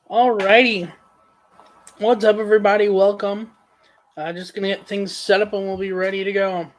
Alrighty. What's up, everybody? Welcome. Just gonna get things set up and we'll be ready to go.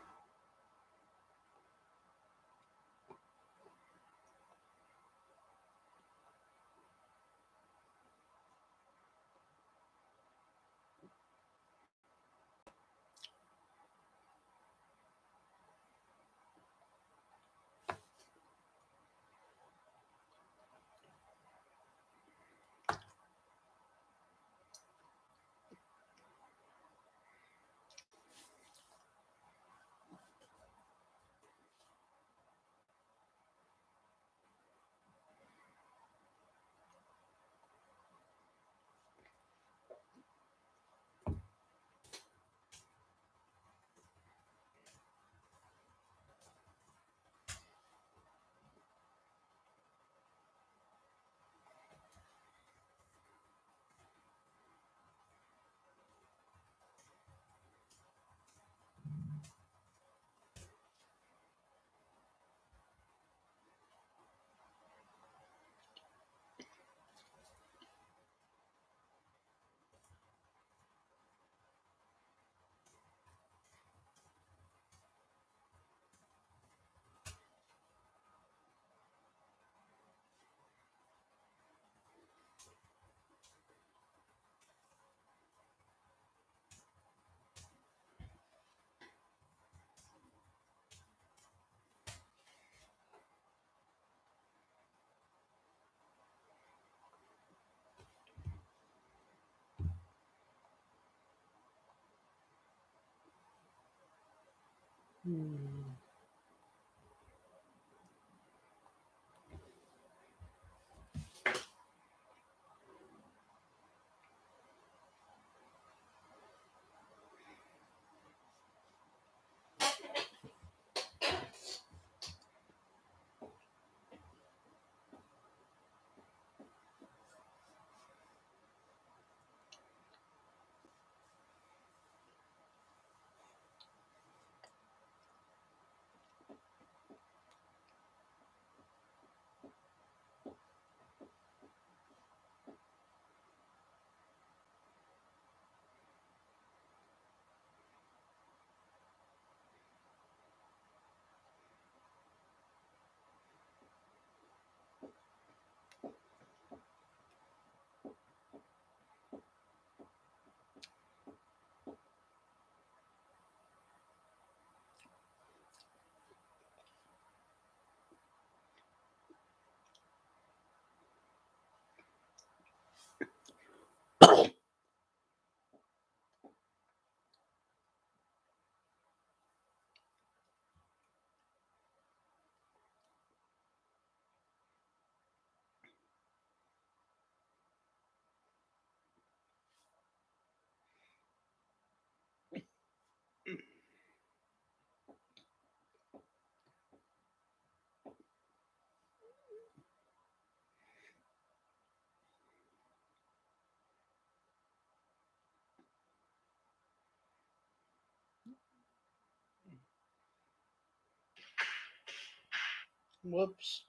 Whoops.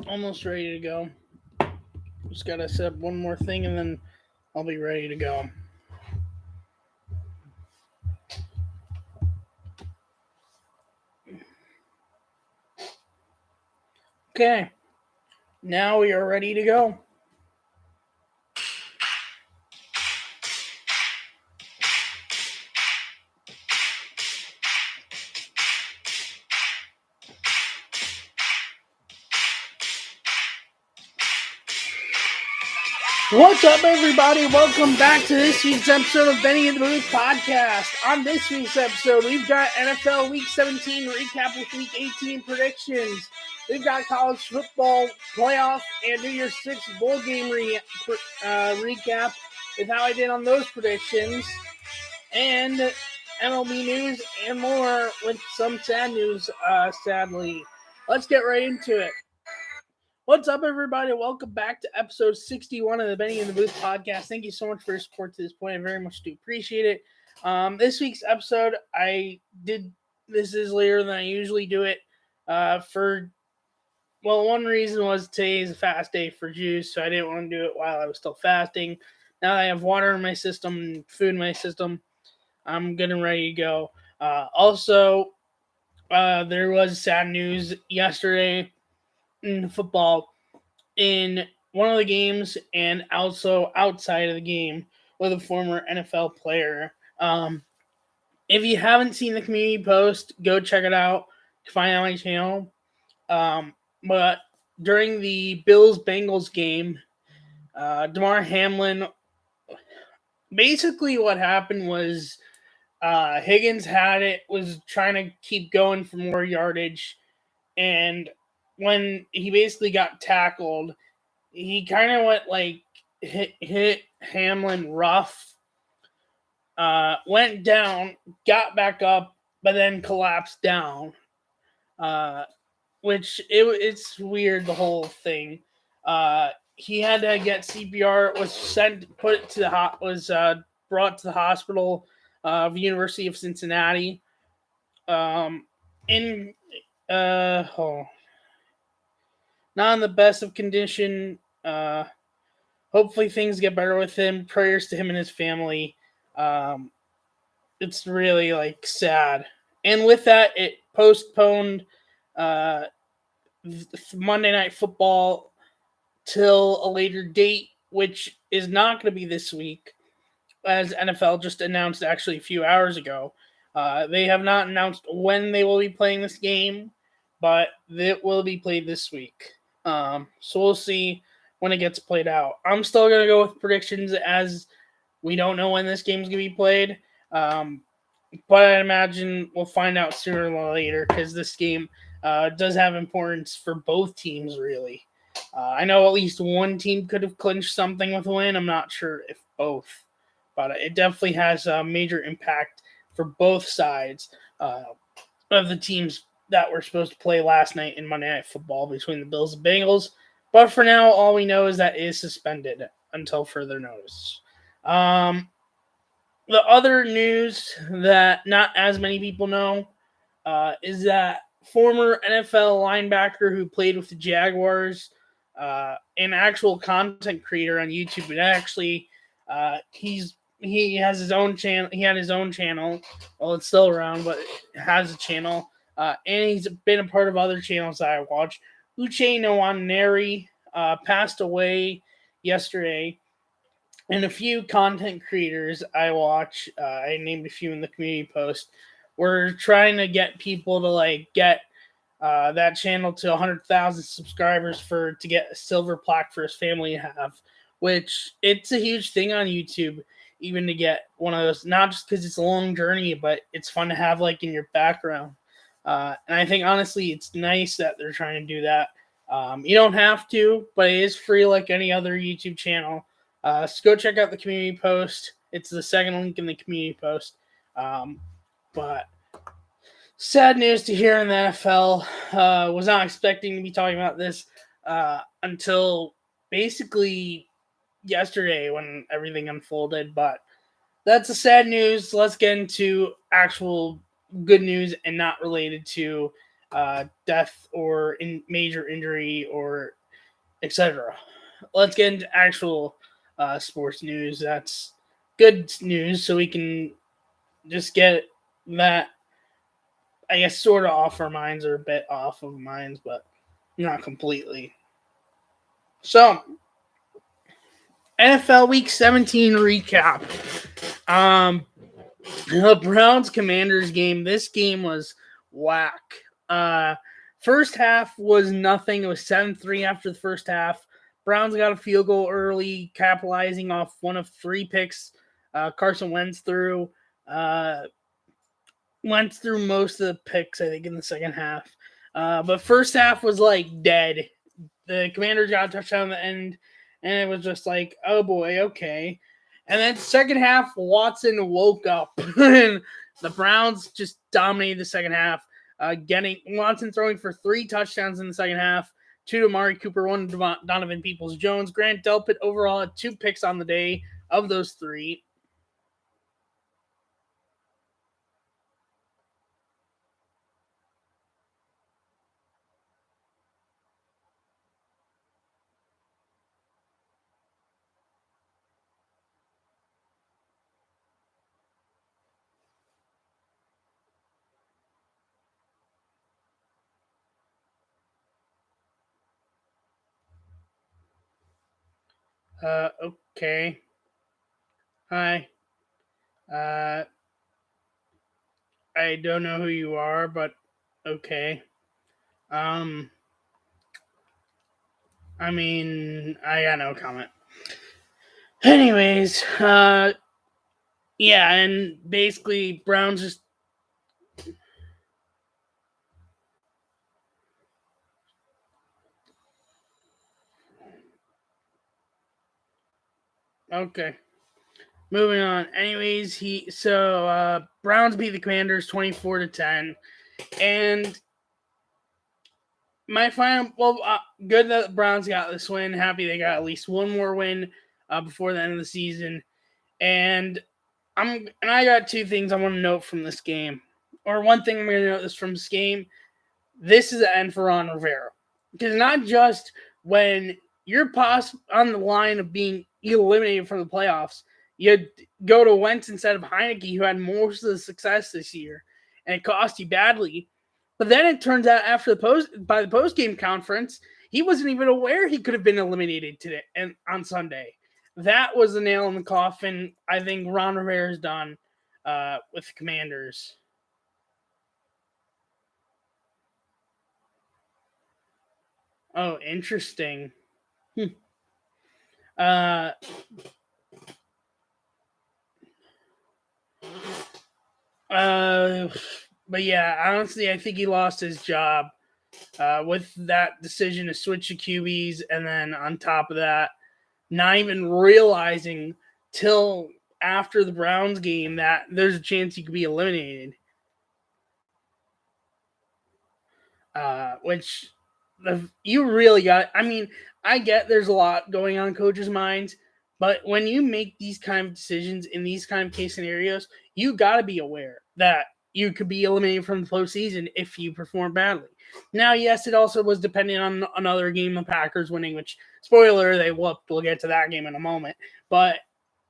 Almost ready to go. Just gotta set up one more thing and then I'll be ready to go. Okay. Now we are ready to go. What's up, everybody? Welcome back to this week's episode of Benny in the Booth podcast. On this week's episode, we've got NFL Week 17 recap with Week 18 predictions. We've got college football playoff and New Year's Six bowl game recap with how I did on those predictions, and MLB news and more with some sad news, sadly. Let's get right into it. What's up, everybody? Welcome back to episode 61 of the Benny in the Booth podcast. Thank you so much for your support to this point. I very much do appreciate it. This week's episode, this is later than I usually do it for Well, one reason was today's a fast day for juice, so I didn't want to do it while I was still fasting. Now that I have water in my system and food in my system, I'm good and ready to go. There was sad news yesterday in football in one of the games and also outside of the game with a former NFL player. If you haven't seen the community post, go check it out. Find it on my channel. But during the Bills Bengals game, Damar Hamlin, basically what happened was Higgins had it, was trying to keep going for more yardage, and when he basically got tackled, he kind of went like hit Hamlin rough, went down, got back up, but then collapsed down. Uh, it's weird, the whole thing. He had to get CPR. Was brought to the hospital of the University of Cincinnati. In oh, Not in the best of condition. Hopefully things get better with him. Prayers to him and his family. Um, it's really like sad. And with that, it postponed uh, Monday Night Football till a later date, which is not going to be this week, as NFL just announced actually a few hours ago. They have not announced when they will be playing this game, but it will be played this week. So we'll see when it gets played out. I'm still going to go with predictions as we don't know when this game is going to be played. But I imagine we'll find out sooner or later because this game does have importance for both teams, really. I know at least one team could have clinched something with a win. I'm not sure if both, but it definitely has a major impact for both sides of the teams that were supposed to play last night in Monday Night Football between the Bills and Bengals. But for now, all we know is that it is suspended until further notice. The other news that not as many people know is that former NFL linebacker who played with the Jaguars, an actual content creator on YouTube, and actually he has his own channel. He had his own channel. Well, it's still around, but it has a channel, and he's been a part of other channels that I watch. Uche Nwaneri passed away yesterday. And a few content creators I watch, I named a few in the community post, were trying to get people to like get that channel to 100,000 subscribers to get a silver plaque for his family to have, which it's a huge thing on YouTube, even to get one of those, not just because it's a long journey, but it's fun to have like in your background. And I think honestly, it's nice that they're trying to do that. You don't have to, but it is free like any other YouTube channel. So go check out the community post. It's the second link in the community post. But sad news to hear in the NFL. Was not expecting to be talking about this until basically yesterday when everything unfolded. But that's the sad news. Let's get into actual good news and not related to death or major injury or etc. Let's get into actual sports news. That's good news, so we can just get that, I guess, sort of off our minds, or a bit off of minds, but not completely. So, NFL Week 17 recap. The Browns Commanders game. This game was whack. First half was nothing. It was 7-3 after the first half. Browns got a field goal early, capitalizing off one of three picks Carson Wentz threw. Wentz threw most of the picks, I think, in the second half. But first half was like dead. The Commanders got a touchdown at the end, and it was just like, oh boy, okay. And then second half, Watson woke up, and the Browns just dominated the second half, getting Watson throwing for 3 touchdowns in the second half, 2 to Amari Cooper, 1 to Donovan Peoples-Jones. Grant Delpit overall had 2 picks on the day of those 3. Okay. Hi. I don't know who you are, but okay. Um, I got no comment. Anyways, yeah, and basically Brown's just okay. Moving on. Anyways, Browns beat the Commanders 24-10, and my final. Well, good that the Browns got this win. Happy they got at least one more win before the end of the season, and I got two things I want to note from this game, or one thing I'm going to note from this game. This is the end for Ron Rivera, because not just when you're on the line of being eliminated from the playoffs, you go to Wentz instead of Heineke, who had most of the success this year, and it cost you badly. But then it turns out by the post game conference, he wasn't even aware he could have been eliminated today and on Sunday. That was the nail in the coffin. I think Ron Rivera's done with the Commanders. Oh, interesting. Uh, but yeah, honestly, I think he lost his job with that decision to switch to QBs, and then on top of that, not even realizing till after the Browns game that there's a chance he could be eliminated. Which you really got. I get there's a lot going on in coaches' minds, but when you make these kind of decisions in these kind of case scenarios, you got to be aware that you could be eliminated from the postseason if you perform badly. Now, yes, it also was dependent on another game, the Packers winning, which, spoiler, they whooped. We'll get to that game in a moment. But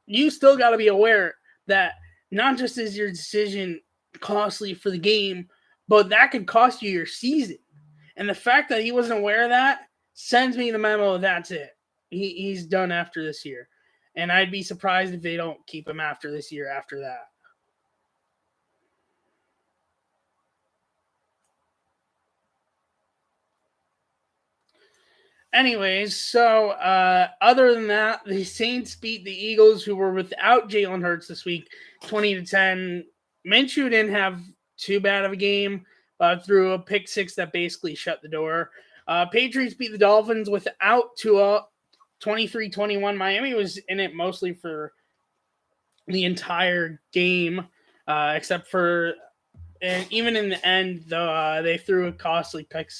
you still got to be aware that not just is your decision costly for the game, but that could cost you your season. And the fact that he wasn't aware of that sends me the memo. That's it. He's done after this year. And I'd be surprised if they don't keep him after this year after that. Anyways, so other than that, the Saints beat the Eagles, who were without Jalen Hurts this week, 20-10. Minshew didn't have too bad of a game, threw a pick six that basically shut the door. Patriots beat the Dolphins without Tua, 23-21. Miami was in it mostly for the entire game, except for, and even in the end, though, they threw a costly pick.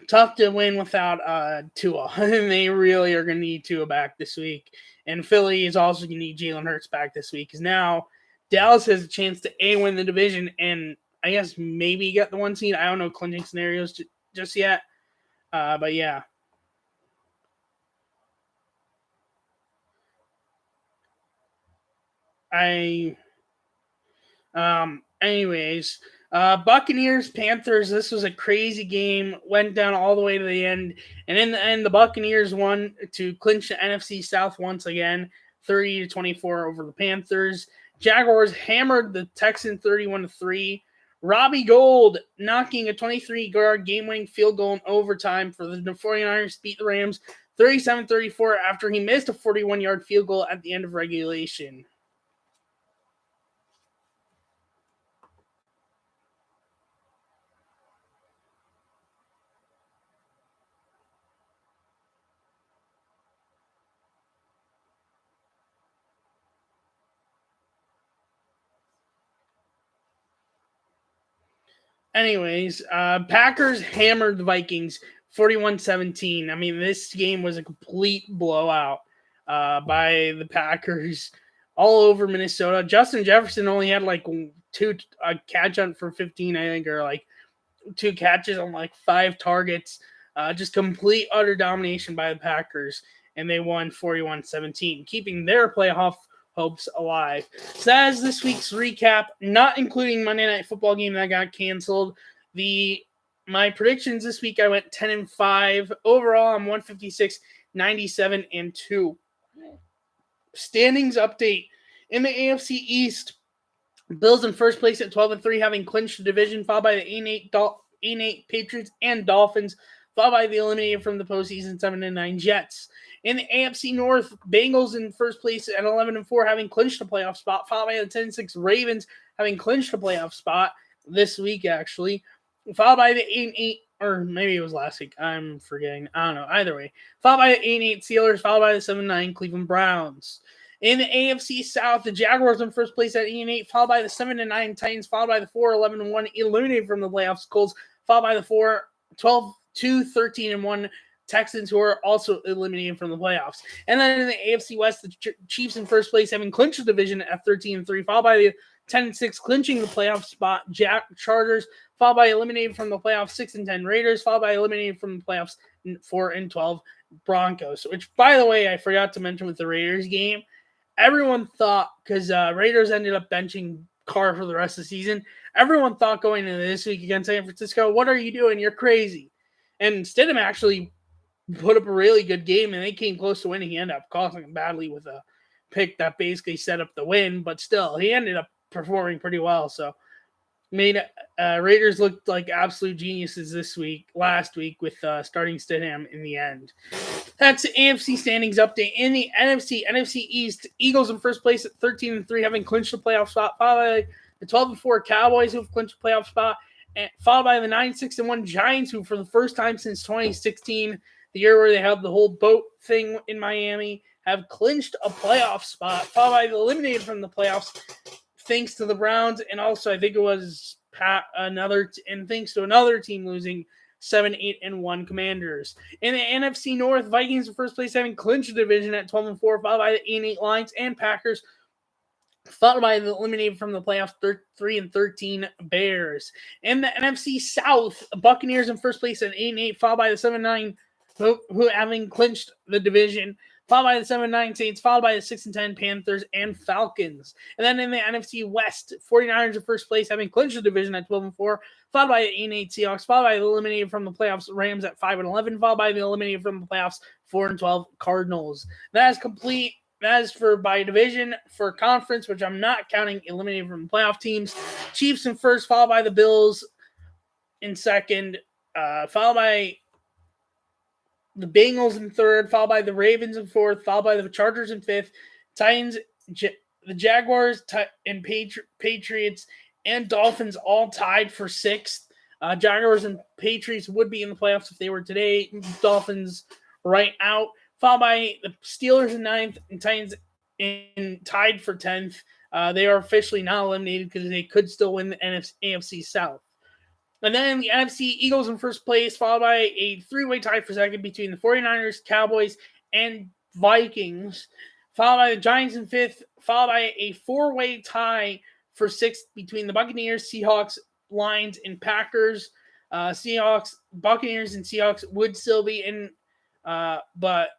Tough to win without Tua, and they really are going to need Tua back this week. And Philly is also going to need Jalen Hurts back this week, because now Dallas has a chance to win the division and I guess maybe get the one seed. I don't know clinching scenarios just yet, but yeah. Anyways, Buccaneers, Panthers, this was a crazy game. Went down all the way to the end. And in the end, the Buccaneers won to clinch the NFC South once again, 30-24 over the Panthers. Jaguars hammered the Texans 31-3. Robbie Gould knocking a 23-yard game-winning field goal in overtime for the 49ers to beat the Rams 37-34 after he missed a 41-yard field goal at the end of regulation. Anyways, Packers hammered the Vikings 41-17. This game was a complete blowout by the Packers all over Minnesota. Justin Jefferson only had like two catch hunt for 15, I think, or like two catches on like 5 targets. Just complete utter domination by the Packers, and they won 41-17, keeping their playoff hopes alive. So that is this week's recap, not including Monday Night Football game that got canceled. My predictions this week, I went 10-5. Overall, I'm 156, 97-2. Standings update. In the AFC East, Bills in first place at 12-3, having clinched the division, followed by the 8-8 Patriots and Dolphins, followed by the eliminated from the postseason 7-9 Jets. In the AFC North, Bengals in first place at 11-4, having clinched a playoff spot, followed by the 10-6 Ravens, having clinched a playoff spot this week, actually, followed by the 8-8, or maybe it was last week. I'm forgetting. I don't know. Either way, followed by the 8-8 Steelers, followed by the 7-9 Cleveland Browns. In the AFC South, the Jaguars in first place at 8-8, followed by the 7-9 Titans, followed by the 4-11-1 eliminated from the playoffs Colts, followed by the 12-13-1 Texans, who are also eliminated from the playoffs. And then in the AFC West, the Chiefs in first place, having clinched the division at 13-3, followed by the 10-6 clinching the playoff spot Chargers, followed by eliminated from the playoffs 6-10 Raiders, followed by eliminated from the playoffs 4-12 Broncos. Which, by the way, I forgot to mention with the Raiders game. Everyone thought, because Raiders ended up benching Carr for the rest of the season, everyone thought going into this week against San Francisco, what are you doing? You're crazy. And Stidham actually put up a really good game, and they came close to winning. He ended up costing him badly with a pick that basically set up the win, but still, he ended up performing pretty well. So, made Raiders looked like absolute geniuses last week with starting Stidham in the end. That's the AFC standings update. In the NFC East, Eagles in first place at 13-3, having clinched the playoff spot, followed by the 12-4 Cowboys, who have clinched the playoff spot, and followed by the 9-6-1 Giants, who for the first time since 2016, the year where they had the whole boat thing in Miami, have clinched a playoff spot, followed by the eliminated from the playoffs, thanks to the Browns, and also I think it was thanks to another team losing 7-8-1 Commanders. In the NFC North, Vikings in first place, having clinched the division at 12-4, followed by the 8-8 Lions and Packers, followed by the eliminated from the playoffs 3-13 Bears. In the NFC South, Buccaneers in first place at 8-8, followed by the 7-9 who having clinched the division, followed by the 7-9 Saints, followed by the 6-10 Panthers and Falcons. And then in the NFC West, 49ers in first place, having clinched the division at 12-4, followed by the 8-8 Seahawks, followed by the eliminated from the playoffs Rams at 5-11, followed by the eliminated from the playoffs 4-12 Cardinals. That is complete. That is for by division. For conference, which I'm not counting eliminated from the playoff teams, Chiefs in first, followed by the Bills in second, followed by the Bengals in third, followed by the Ravens in fourth, followed by the Chargers in fifth, Titans, the Jaguars and Patriots and Dolphins all tied for sixth. Jaguars and Patriots would be in the playoffs if they were today. Dolphins right out, followed by the Steelers in ninth and Titans tied for 10th. They are officially not eliminated because they could still win the AFC South. And then the NFC, Eagles in first place, followed by a three-way tie for second between the 49ers, Cowboys, and Vikings, followed by the Giants in fifth, followed by a four-way tie for sixth between the Buccaneers, Seahawks, Lions, and Packers. Buccaneers and Seahawks would still be in, but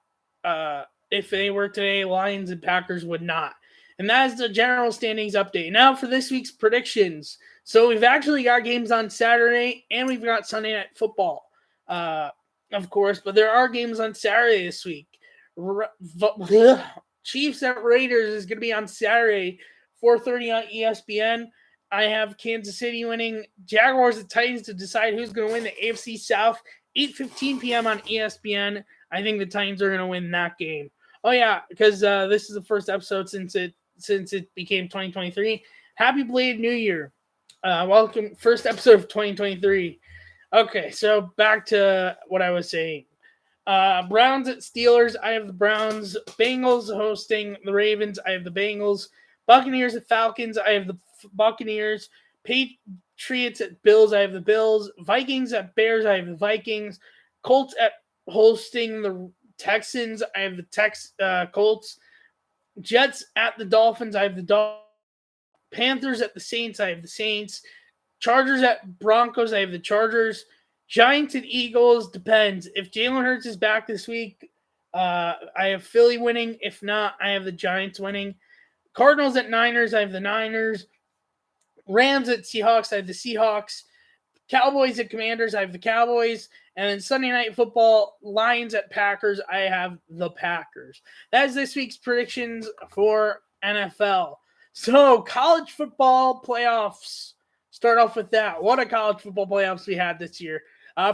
if they were today, Lions and Packers would not. And that is the general standings update. Now for this week's predictions. So we've actually got games on Saturday, and we've got Sunday Night Football, of course. But there are games on Saturday this week. Chiefs at Raiders is going to be on Saturday, 4:30 on ESPN. I have Kansas City winning. Jaguars at Titans to decide who's going to win the AFC South, 8:15 p.m. on ESPN. I think the Titans are going to win that game. Oh, yeah, because this is the first episode since it became 2023. Happy belated New Year. Welcome, first episode of 2023. Okay, so back to what I was saying. Browns at Steelers, I have the Browns. Bengals hosting the Ravens, I have the Bengals. Buccaneers at Falcons, I have the Buccaneers. Patriots at Bills, I have the Bills. Vikings at Bears, I have the Vikings. Colts at hosting the Texans, I have the Colts. Jets at the Dolphins, I have the Dolphins. Panthers at the Saints, I have the Saints. Chargers at Broncos, I have the Chargers. Giants and Eagles, depends. If Jalen Hurts is back this week, I have Philly winning. If not, I have the Giants winning. Cardinals at Niners, I have the Niners. Rams at Seahawks, I have the Seahawks. Cowboys at Commanders, I have the Cowboys. And then Sunday Night Football, Lions at Packers, I have the Packers. That is this week's predictions for NFL. So, college football playoffs. Start off with that. What a college football playoffs we had this year.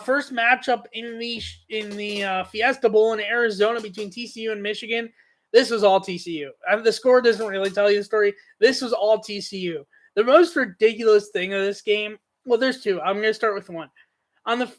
First matchup in the Fiesta Bowl in Arizona between TCU and Michigan. This was all TCU. The score doesn't really tell you the story. This was all TCU. The most ridiculous thing of this game, well, there's two. I'm going to start with one.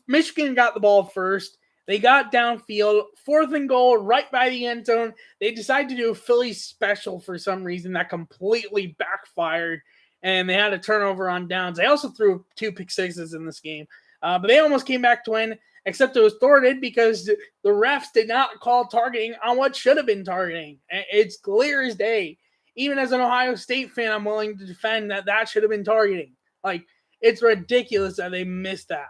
Michigan got the ball first. They got downfield, 4th and goal, right by the end zone. They decided to do a Philly special for some reason that completely backfired, and they had a turnover on downs. They also threw 2 pick sixes in this game, but they almost came back to win, except it was thwarted because the refs did not call targeting on what should have been targeting. It's clear as day. Even as an Ohio State fan, I'm willing to defend that should have been targeting. Like, it's ridiculous that they missed that.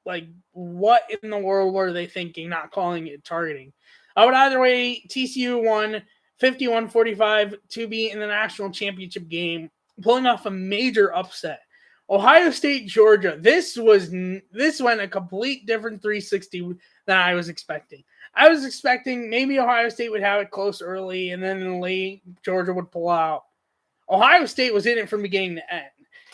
Like, what in the world were they thinking, not calling it targeting? But either way, TCU won 51-45 to be in the national championship game, pulling off a major upset. Ohio State, Georgia. This went a complete different 360 than I was expecting. I was expecting maybe Ohio State would have it close early, and then in the late, Georgia would pull out. Ohio State was in it from beginning to end.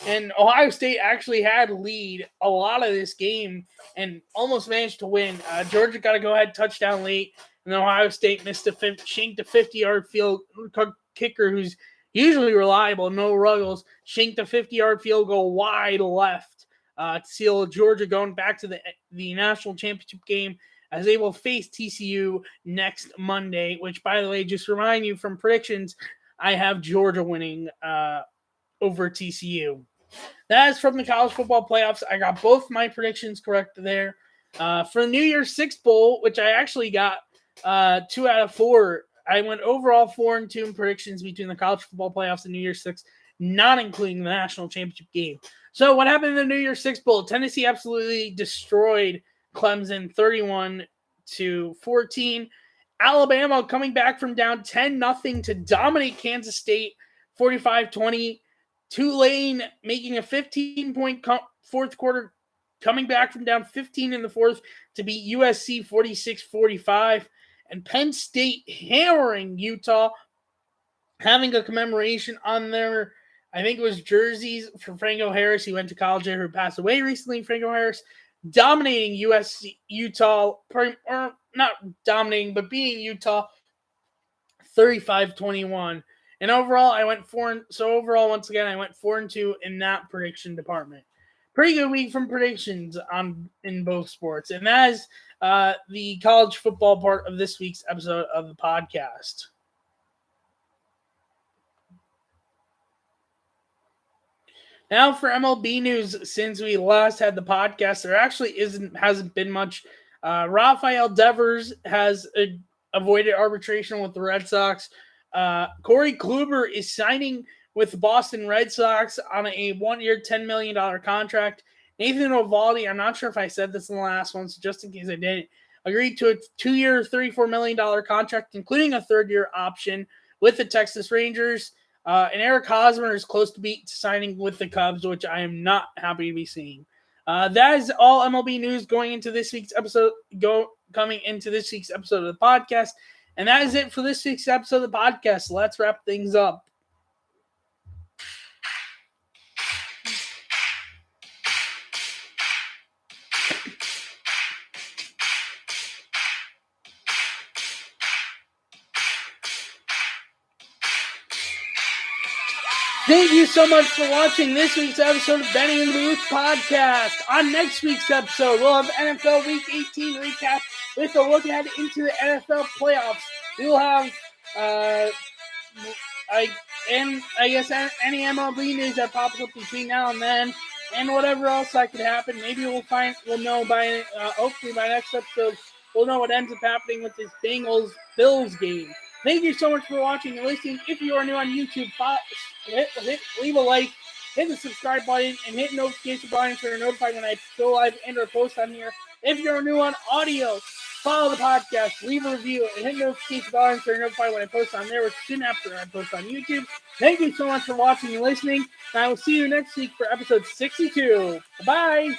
And Ohio State actually had lead a lot of this game and almost managed to win. Georgia got a go-ahead touchdown late, and then Ohio State shanked a 50-yard field kicker who's usually reliable, no ruggles, shanked a 50-yard field goal wide left to seal Georgia going back to the national championship game as they will face TCU next Monday, which, by the way, just to remind you from predictions, I have Georgia winning over TCU. That is from the college football playoffs. I got both my predictions correct there. For the New Year's 6 Bowl, which I actually got 2 out of 4, I went overall 4-2 in predictions between the college football playoffs and New Year's 6, not including the national championship game. So what happened in the New Year's 6 Bowl? Tennessee absolutely destroyed Clemson 31-14. Alabama coming back from down 10-0 to dominate Kansas State 45-20. Tulane making a 15-point fourth quarter, coming back from down 15 in the fourth to beat USC 46-45. And Penn State hammering Utah, having a commemoration on their, I think it was jerseys for Franco Harris. He went to college there, who passed away recently, Franco Harris, dominating Utah, or not dominating, but beating Utah 35-21. And overall, I went 4. So overall, once again, I went 4-2 in that prediction department. Pretty good week from predictions in both sports, and that is the college football part of this week's episode of the podcast. Now for MLB news, since we last had the podcast, there actually hasn't been much. Rafael Devers has avoided arbitration with the Red Sox. Corey Kluber is signing with the Boston Red Sox on a 1-year, $10 million contract. Nathan Eovaldi, I'm not sure if I said this in the last one, so just in case I didn't, agreed to a 2-year, $34 million contract, including a 3rd-year option with the Texas Rangers. And Eric Hosmer is close to signing with the Cubs, which I am not happy to be seeing. That is all MLB news coming into this week's episode of the podcast. And that is it for this week's episode of the podcast. Let's wrap things up. Thank you so much for watching this week's episode of Benny and the Booth podcast. On next week's episode, we'll have NFL Week 18 recap with a look ahead into the NFL playoffs. We will have, I guess any MLB news that pops up between now and then, and whatever else that could happen. Maybe we'll know by hopefully by next episode, we'll know what ends up happening with this Bengals-Bills game. Thank you so much for watching and listening. If you are new on YouTube, leave a like, hit the subscribe button, and hit notification button so you're notified when I go live and or post on here. If you're new on audio, follow the podcast, leave a review, and hit notification button so you're notified when I post on there, which is soon after I post on YouTube. Thank you so much for watching and listening, and I will see you next week for episode 62. Bye-bye.